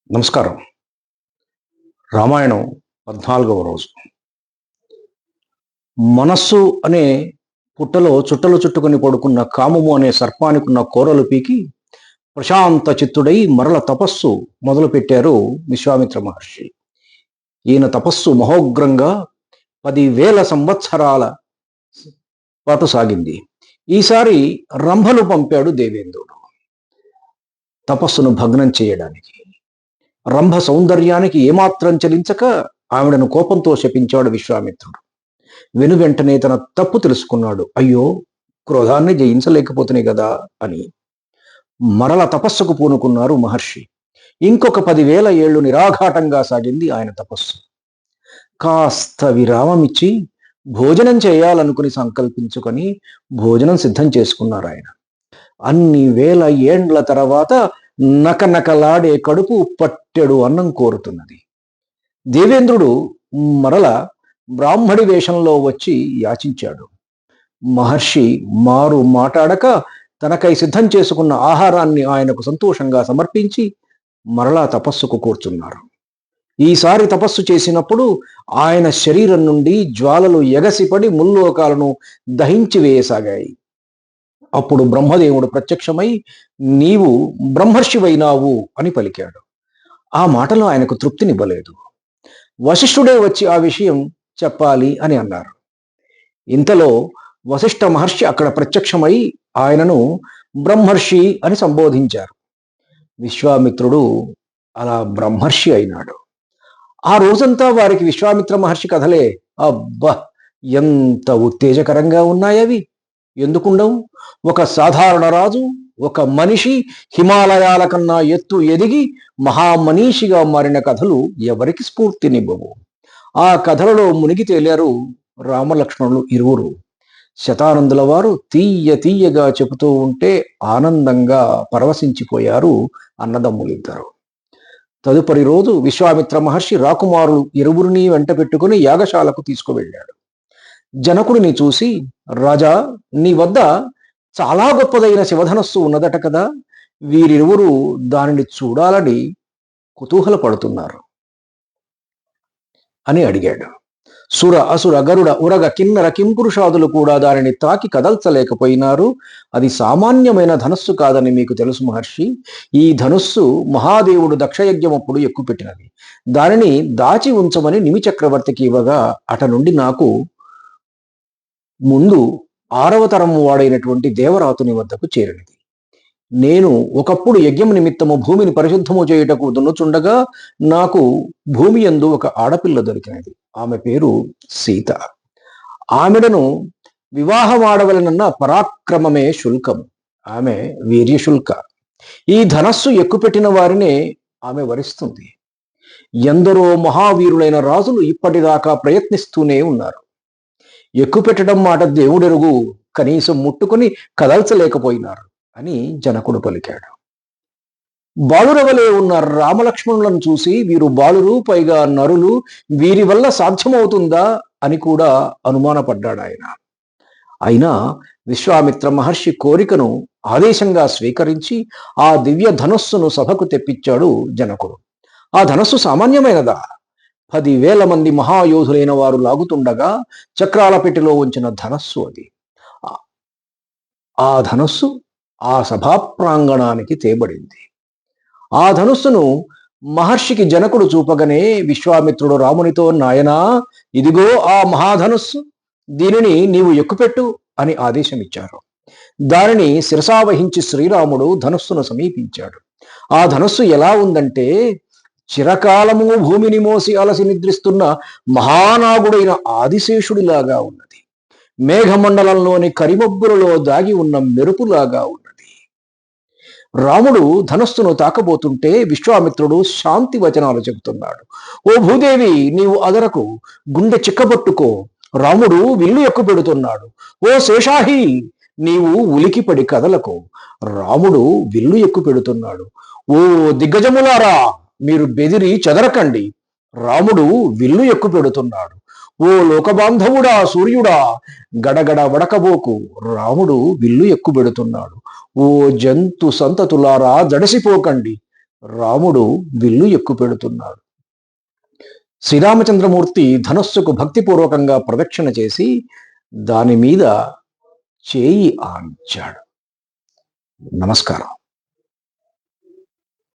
నమస్కారం. రామాయణం 14వ రోజు. మనస్సు అనే పుట్టలో చుట్టలు చుట్టుకొని పడుకున్న కామము అనే సర్పానికున్న కోరలు పీకి ప్రశాంత చిత్తుడై మరల తపస్సు మొదలుపెట్టారు విశ్వామిత్ర మహర్షి. ఈయన తపస్సు మహోగ్రంగా 10,000 సంవత్సరాల పాటు సాగింది. ఈసారి రంభను పంపాడు దేవేంద్రుడు తపస్సును భగ్నం చేయడానికి. రంభ సౌందర్యానికి ఏమాత్రం చలించక ఆవిడను కోపంతో శపించాడు విశ్వామిత్రుడు. వెనువెంటనే తన తప్పు తెలుసుకున్నాడు. అయ్యో, క్రోధాన్ని జయించలేకపోతున్నాయి కదా అని మరల తపస్సుకు పూనుకున్నారు మహర్షి. ఇంకొక 10,000 ఏళ్లు నిరాఘాటంగా సాగింది ఆయన తపస్సు. కాస్త విరామమిచ్చి భోజనం చేయాలనుకుని సంకల్పించుకొని భోజనం సిద్ధం చేసుకున్నారు ఆయన. అన్ని వేల ఏండ్ల తర్వాత నకనకలాడే కడుపు పట్టెడు అన్నం కోరుతున్నది. దేవేంద్రుడు మరల బ్రాహ్మడి వేషంలో వచ్చి యాచించాడు. మహర్షి మారు మాట్లాడక తనకై సిద్ధం చేసుకున్న ఆహారాన్ని ఆయనకు సంతోషంగా సమర్పించి మరలా తపస్సుకు కూర్చున్నారు. ఈసారి తపస్సు చేసినప్పుడు ఆయన శరీరం నుండి జ్వాలలు ఎగసిపడి ముల్లోకాలను దహించి వేయసాగాయి. అప్పుడు బ్రహ్మదేవుడు ప్రత్యక్షమై నీవు బ్రహ్మర్షివైనావు అని పలికాడు. ఆ మాటలో ఆయనకు తృప్తినివ్వలేదు. వశిష్ఠుడే వచ్చి ఆ విషయం చెప్పాలి అని అన్నారు. ఇంతలో వశిష్ఠ మహర్షి అక్కడ ప్రత్యక్షమై ఆయనను బ్రహ్మర్షి అని సంబోధించారు. విశ్వామిత్రుడు అలా బ్రహ్మర్షి అయినాడు. ఆ రోజంతా వారికి విశ్వామిత్ర మహర్షి కథలే. అబ్బా, ఎంత ఉత్తేజకరంగా ఉన్నాయవి! ఎందుకుండవు? ఒక సాధారణ రాజు, ఒక మనిషి హిమాలయాల కన్నా ఎత్తు ఎదిగి మహామనీషిగా మారిన కథలు ఎవరికి స్ఫూర్తినివ్వవు. ఆ కథలలో మునిగి తేలారు రామలక్ష్మణులు ఇరువురు. శతానందుల వారు తీయగా చెబుతూ ఉంటే ఆనందంగా పరవశించిపోయారు అన్నదమ్ములిద్దరు. తదుపరి రోజు విశ్వామిత్ర మహర్షి రాకుమారులు ఇరువురిని వెంట పెట్టుకుని యాగశాలకు తీసుకువెళ్ళాడు. జనకుడిని చూసి, రాజా, నీ వద్ద చాలా గొప్పదైన శివధనస్సు ఉన్నదట కదా, వీరిరువురు దానిని చూడాలని కుతూహలపడుతున్నారు అని అడిగాడు. సుర అసుర గరుడ ఉరగ కిన్నర కింపురుషాదులు కూడా దానిని తాకి కదల్చలేకపోయినారు. అది సామాన్యమైన ధనస్సు కాదని మీకు తెలుసు మహర్షి. ఈ ధనుస్సు మహాదేవుడు దక్షయజ్ఞమప్పుడు ఎక్కుపెట్టినది. దానిని దాచి ఉంచమని నిమి చక్రవర్తికి ఇవ్వగా అట నుండి నాకు ముందు 6వ తరం వాడైనటువంటి దేవరాతుని వద్దకు చేరినది. నేను ఒకప్పుడు యజ్ఞం నిమిత్తము భూమిని పరిశుద్ధము చేయుటకు దున్నుచుండగా నాకు భూమి యందు ఒక ఆడపిల్ల దొరికినది. ఆమె పేరు సీత. ఆమెడను వివాహమాడవలనన్న పరాక్రమమే శుల్కం. ఆమె వీర్యశుల్క. ఈ ధనస్సు ఎక్కుపెట్టిన వారినే ఆమె వరిస్తుంది. ఎందరో మహావీరులైన రాజులు ఇప్పటిదాకా ప్రయత్నిస్తూనే ఉన్నారు. ఎక్కుపెట్టడం మాట దేవుడెరుగు, కనీసం ముట్టుకుని కదల్చలేకపోయినారు అని జనకుడు పలికాడు. బాలురవలే ఉన్న రామలక్ష్మణులను చూసి వీరు బాలురు, పైగా నరులు, వీరి వల్ల సాధ్యమవుతుందా అని కూడా అనుమానపడ్డాడు ఆయన. అయినా విశ్వామిత్ర మహర్షి కోరికను ఆదేశంగా స్వీకరించి ఆ దివ్య ధనస్సును సభకు తెప్పించాడు జనకుడు. ఆ ధనస్సు సామాన్యమైనదా? 10,000 మంది మహాయోధులైన వారు లాగుతుండగా చక్రాల పెట్టెలో ఉంచిన ధనస్సు అది. ఆ ధనస్సు ఆ సభా ప్రాంగణానికి తేబడింది. ఆ ధనుస్సును మహర్షికి జనకుడు చూపగానే విశ్వామిత్రుడు రామునితో, నాయనా, ఇదిగో ఆ మహాధనుస్సు, దీనిని నీవు ఎక్కుపెట్టు అని ఆదేశమిచ్చారు. దానిని శిరసావహించి శ్రీరాముడు ధనుస్సును సమీపించాడు. ఆ ధనుస్సు ఎలా ఉందంటే, చిరకాలము భూమిని మోసి అలసి నిద్రిస్తున్న మహానాగుడైన ఆదిశేషుడిలాగా ఉన్నది. మేఘమండలంలోని కరిమబ్బులలో దాగి ఉన్న మెరుపులాగా ఉన్నది. రాముడు ధనస్సును తాకబోతుంటే విశ్వామిత్రుడు శాంతి వచనాలు చెబుతున్నాడు. ఓ భూదేవి, నీవు అదరకు, గుండె చిక్కబట్టుకో, రాముడు విల్లు ఎక్కుపెడుతున్నాడు. ఓ శేషాహి, నీవు ఉలికిపడి కదలకు, రాముడు విల్లు ఎక్కుపెడుతున్నాడు. ఓ దిగ్గజములారా, మీరు బెదిరి చెదరకండి, రాముడు విల్లు ఎక్కుపెడుతున్నాడు. ఓ లోకబాంధవుడా, సూర్యుడా, గడగడ వడకబోకు, రాముడు విల్లు ఎక్కుబెడుతున్నాడు. ఓ జంతు సంతతులారా, జడసిపోకండి, రాముడు విల్లు ఎక్కుపెడుతున్నాడు. శ్రీరామచంద్రమూర్తి ధనస్సుకు భక్తిపూర్వకంగా ప్రదక్షిణ చేసి దాని మీద చేయి ఆంచాడు. నమస్కారం.